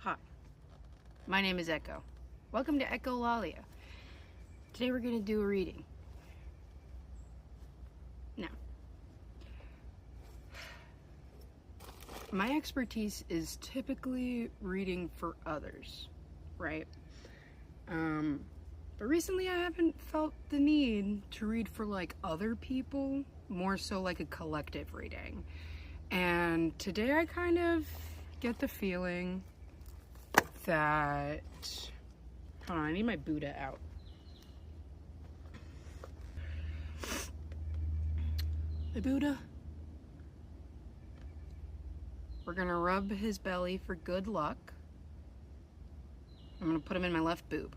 Hi, my name is Echo. Welcome to Echolalia. Today we're going to do a reading. Now, my expertise is typically reading for others, right? But recently I haven't felt the need to read for like other people, more so like a collective reading. And today I kind of get the feeling that, hold on, I need my Buddha out. My Buddha. We're gonna rub his belly for good luck. I'm gonna put him in my left boob.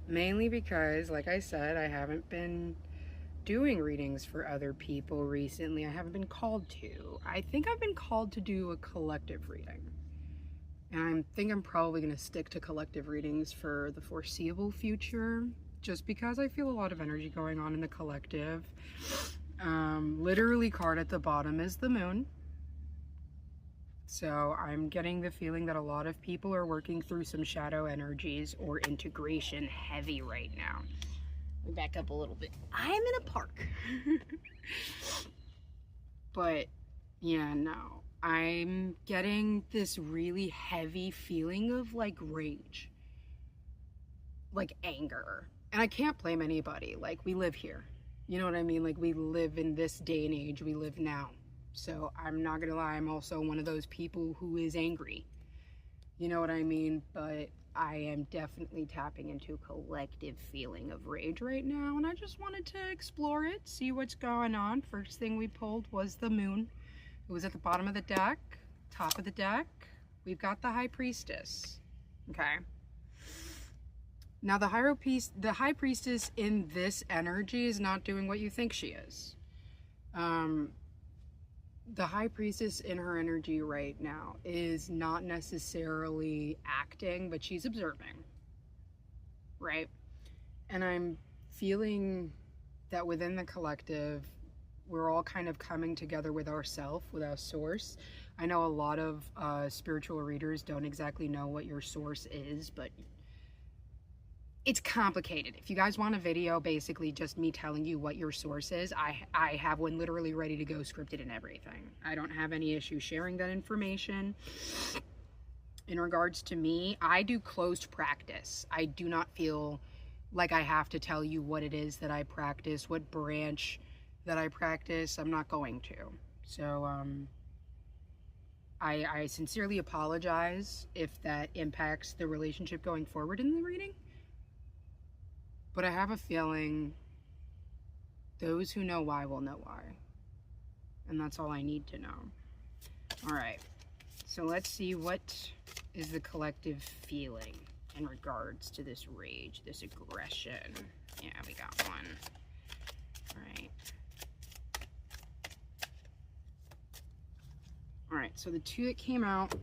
Mainly because, like I said, I haven't been doing readings for other people recently. I haven't been called to. I think I've been called to do a collective reading. And I think I'm probably going to stick to collective readings for the foreseeable future, just because I feel a lot of energy going on in the collective. Literally card at the bottom is the moon. So I'm getting the feeling that a lot of people are working through some shadow energies or integration heavy right now. Let me back up a little bit. I am in a park. But yeah, no. I'm getting this really heavy feeling of like rage, like anger. And I can't blame anybody. Like, we live here. You know what I mean? Like, we live in this day and age. We live now. So I'm not gonna lie, I'm also one of those people who is angry. You know what I mean? But I am definitely tapping into a collective feeling of rage right now. And I just wanted to explore it, see what's going on. First thing we pulled was the moon. It was at the bottom of the deck, top of the deck. We've got the High Priestess, okay? Now the High Priestess in this energy is not doing what you think she is. The High Priestess in her energy right now is not necessarily acting, but she's observing, right? And I'm feeling that within the collective, we're all kind of coming together with ourself, with our source. I know a lot of spiritual readers don't exactly know what your source is, but it's complicated. If you guys want a video, basically just me telling you what your source is, I have one literally ready to go, scripted and everything. I don't have any issue sharing that information. In regards to me, I do closed practice. I do not feel like I have to tell you what it is that I practice, what branch that I practice. I'm not going to. So I sincerely apologize if that impacts the relationship going forward in the reading. But I have a feeling those who know why will know why. And that's all I need to know. All right. So let's see what is the collective feeling in regards to this rage, this aggression. Yeah, we got one. All right. All right, so the two that came out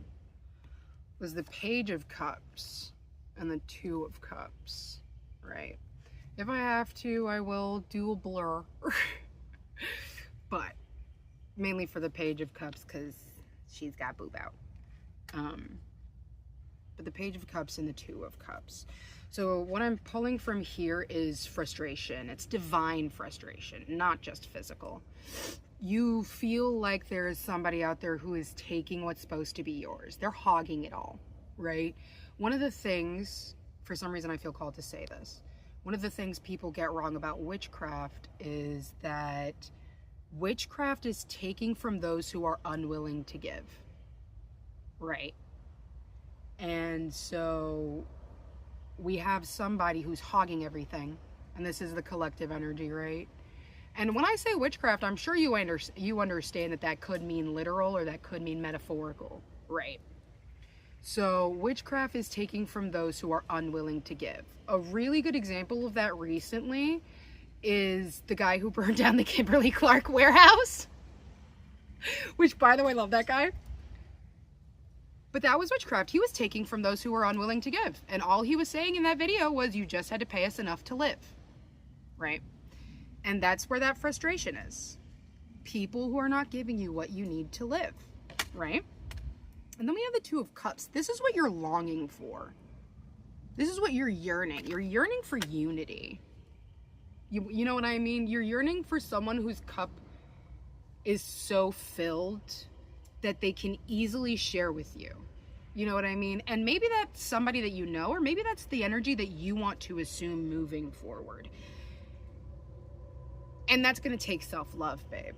was the Page of Cups and the Two of Cups, right? If I have to, I will do a blur. But mainly for the Page of Cups because she's got boob out. But the Page of Cups and the Two of Cups. So what I'm pulling from here is frustration. It's divine frustration, not just physical. You feel like there is somebody out there who is taking what's supposed to be yours. They're hogging it all, right? One of the things, for some reason I feel called to say this, one of the things people get wrong about witchcraft is that witchcraft is taking from those who are unwilling to give, right? And so we have somebody who's hogging everything, and this is the collective energy, right? And when I say witchcraft, I'm sure you understand that that could mean literal or that could mean metaphorical, right? So witchcraft is taking from those who are unwilling to give. A really good example of that recently is the guy who burned down the Kimberly-Clark warehouse, which, by the way, love that guy. But that was witchcraft. He was taking from those who were unwilling to give. And all he was saying in that video was, you just had to pay us enough to live, right? And that's where that frustration is. People who are not giving you what you need to live, right? And then we have the Two of Cups. This is what you're longing for. This is what you're yearning. You're yearning for unity. You know what I mean? You're yearning for someone whose cup is so filled that they can easily share with you. You know what I mean? And maybe that's somebody that you know, or maybe that's the energy that you want to assume moving forward. And that's going to take self-love, babe.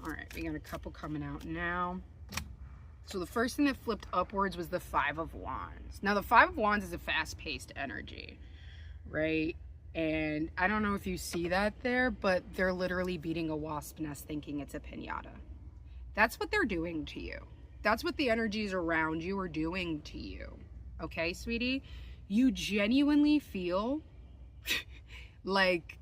All right, we got a couple coming out now. So the first thing that flipped upwards was the Five of Wands. Now, the Five of Wands is a fast-paced energy, right? And I don't know if you see that there, but they're literally beating a wasp nest thinking it's a piñata. That's what they're doing to you. That's what the energies around you are doing to you. Okay, sweetie? You genuinely feel like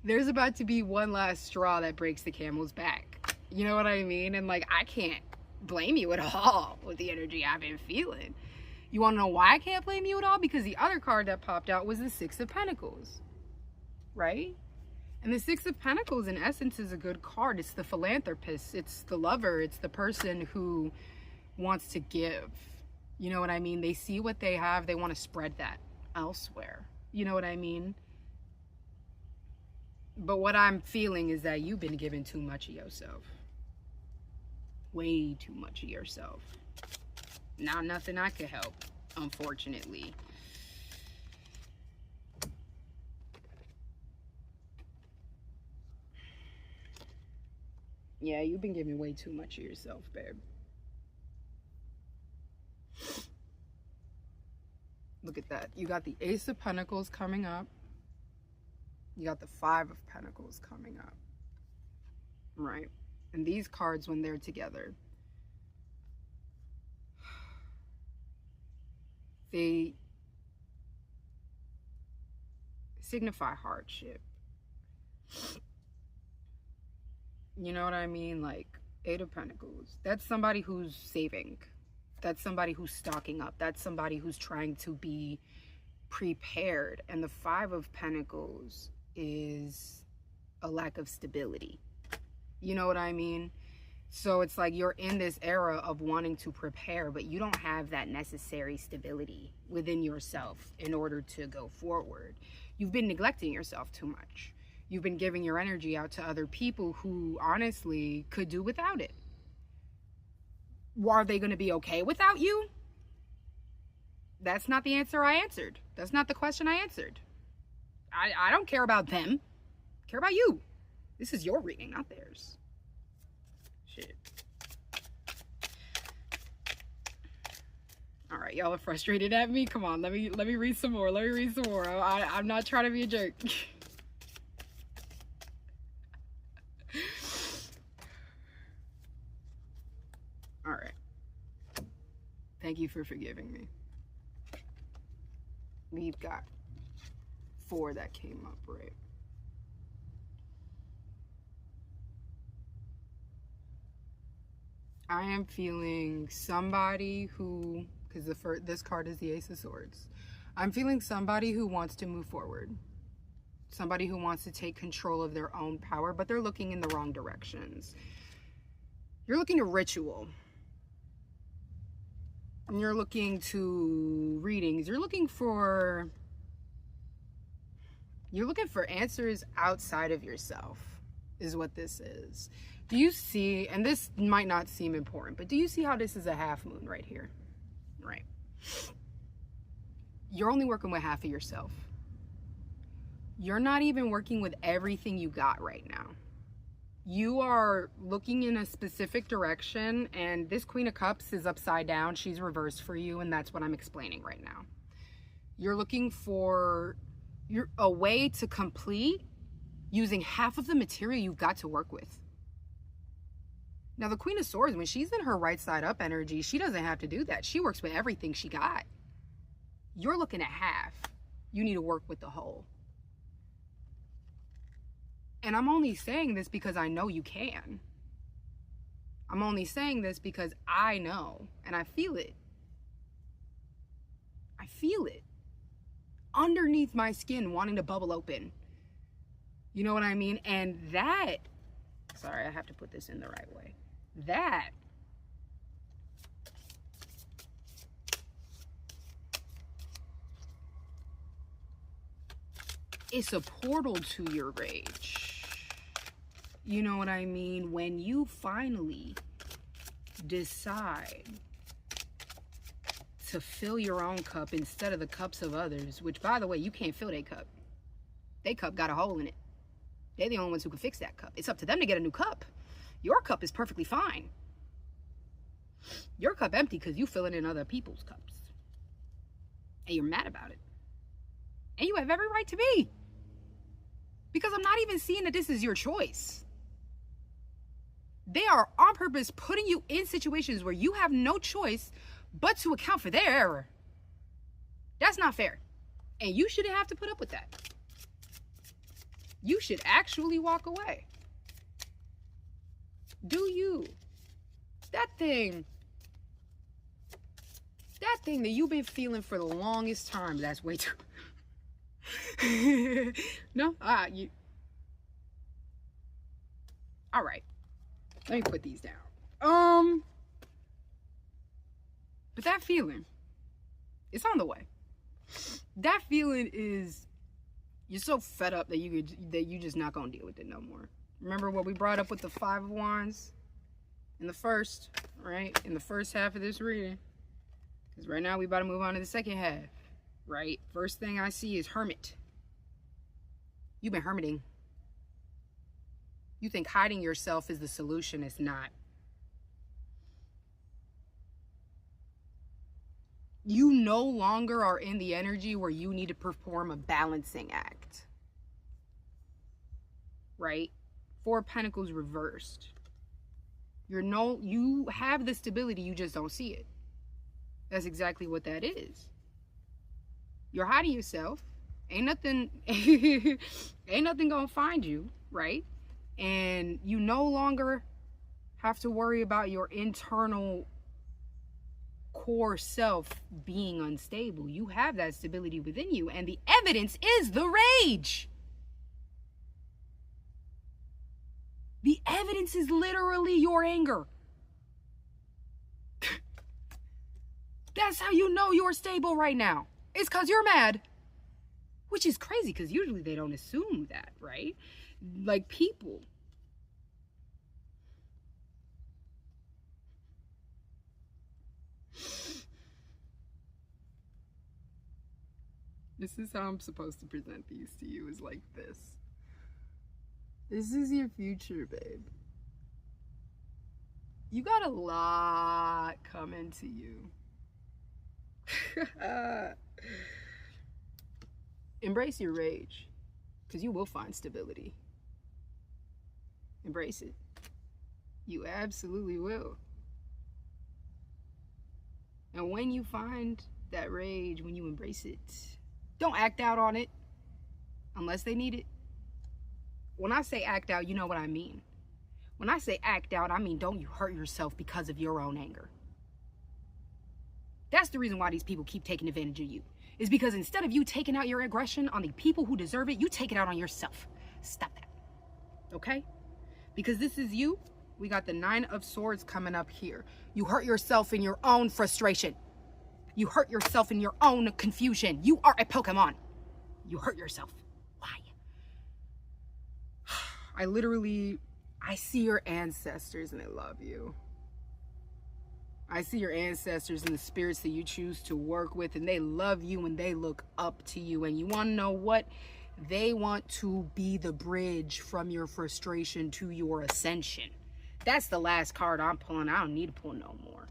there's about to be one last straw that breaks the camel's back. You know what I mean? And like, I can't blame you at all with the energy I've been feeling. You want to know why I can't blame you at all? Because the other card that popped out was the Six of Pentacles, right? And the Six of Pentacles, in essence, is a good card. It's the philanthropist. It's the lover. It's the person who wants to give. You know what I mean? They see what they have. They want to spread that elsewhere. You know what I mean? But what I'm feeling is that you've been giving too much of yourself. Way too much of yourself. Now nothing I could help, unfortunately. Yeah, you've been giving way too much of yourself, babe. Look at that. You got the Ace of Pentacles coming up. You got the Five of Pentacles coming up. Right? And these cards, when they're together, they signify hardship. You know what I mean? Like, Eight of Pentacles. That's somebody who's saving. That's somebody who's stocking up. That's somebody who's trying to be prepared. And the Five of Pentacles is a lack of stability. You know what I mean? So it's like you're in this era of wanting to prepare, but you don't have that necessary stability within yourself in order to go forward. You've been neglecting yourself too much. You've been giving your energy out to other people who honestly could do without it. Are they going to be okay without you? That's not the answer I answered. That's not the question I answered. I don't care about them. I care about you. This is your reading, not theirs. Shit. All right, y'all are frustrated at me. Come on, let me read some more. Let me read some more. I'm not trying to be a jerk. All right. Thank you for forgiving me. We've got 4 that came up, right? I am feeling somebody who, because this card is the Ace of Swords. I'm feeling somebody who wants to move forward. Somebody who wants to take control of their own power, but they're looking in the wrong directions. You're looking to ritual. And you're looking to readings. You're looking for answers outside of yourself, is what this is. Do you see, and this might not seem important, but do you see how this is a half moon right here? Right. You're only working with half of yourself. You're not even working with everything you got right now. You are looking in a specific direction, and this Queen of Cups is upside down. She's reversed for you, and that's what I'm explaining right now. You're looking for a way to complete using half of the material you've got to work with. Now, the Queen of Swords, when she's in her right side up energy, she doesn't have to do that. She works with everything she got. You're looking at half. You need to work with the whole. And I'm only saying this because I know you can. I'm only saying this because I know and I feel it. I feel it underneath my skin wanting to bubble open. You know what I mean? And that Sorry, I have to put this in the right way. That is a portal to your rage. You know what I mean? When you finally decide to fill your own cup instead of the cups of others, which, by the way, you can't fill their cup. Their cup got a hole in it. They're the only ones who can fix that cup. It's up to them to get a new cup. Your cup is perfectly fine. Your cup empty because you filling in other people's cups. And you're mad about it. And you have every right to be. Because I'm not even seeing that this is your choice. They are on purpose putting you in situations where you have no choice but to account for their error. That's not fair. And you shouldn't have to put up with that. You should actually walk away. Do you? That thing that you've been feeling for the longest time, that's way too... No? You... All right. Let me put these down. But that feeling, it's on the way. That feeling is, you're so fed up that you just not gonna deal with it no more. Remember what we brought up with the Five of Wands in the first, right? In the first half of this reading. Because right now we about to move on to the second half, right? First thing I see is Hermit. You've been hermiting. You think hiding yourself is the solution. It's not. You no longer are in the energy where you need to perform a balancing act. Right? Four of Pentacles reversed. You have the stability, you just don't see it. That's exactly what that is. You're hiding yourself. Ain't nothing gonna find you, right? And you no longer have to worry about your internal core self being unstable. You have that stability within you, and the evidence is the rage. The evidence is literally your anger. That's how you know you're stable right now. It's because you're mad. Which is crazy, because usually they don't assume that, right? Like people. This is how I'm supposed to present these to you, is like this. This is your future, babe. You got a lot coming to you. Embrace your rage, because you will find stability. Embrace it. You absolutely will. And when you find that rage, when you embrace it, don't act out on it unless they need it. When I say act out, you know what I mean. When I say act out, I mean don't you hurt yourself because of your own anger. That's the reason why these people keep taking advantage of you. Is because instead of you taking out your aggression on the people who deserve it, you take it out on yourself. Stop that. Okay? Because this is you. We got the Nine of Swords coming up here. You hurt yourself in your own frustration. You hurt yourself in your own confusion. You are a Pokemon. You hurt yourself. Why? I see your ancestors and they love you. I see your ancestors and the spirits that you choose to work with, and they love you and they look up to you. And you want to know what? They want to be the bridge from your frustration to your ascension. That's the last card I'm pulling. I don't need to pull no more.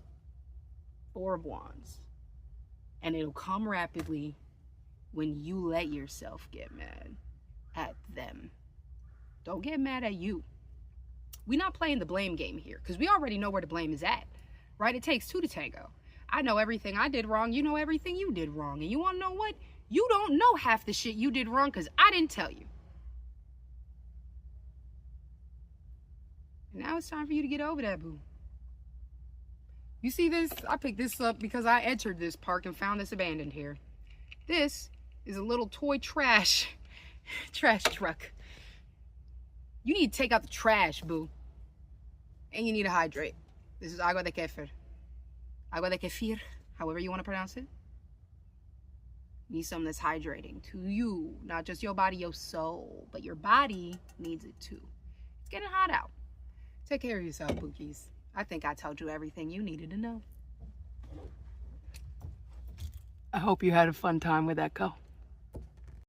Four of Wands. And it'll come rapidly when you let yourself get mad at them. Don't get mad at you. We're not playing the blame game here, because we already know where the blame is at. Right? It takes two to tango. I know everything I did wrong. You know everything you did wrong. And you want to know what? You don't know half the shit you did wrong because I didn't tell you. And now it's time for you to get over that, boo. You see this? I picked this up because I entered this park and found this abandoned here. This is a little toy trash truck. You need to take out the trash, boo. and you need to hydrate. This is agua de kefir. Agua de kefir, however you want to pronounce it. You need something that's hydrating to you, not just your body, your soul, but your body needs it too. It's getting hot out. Take care of yourself, Pookies. I think I told you everything you needed to know. I hope you had a fun time with Echo.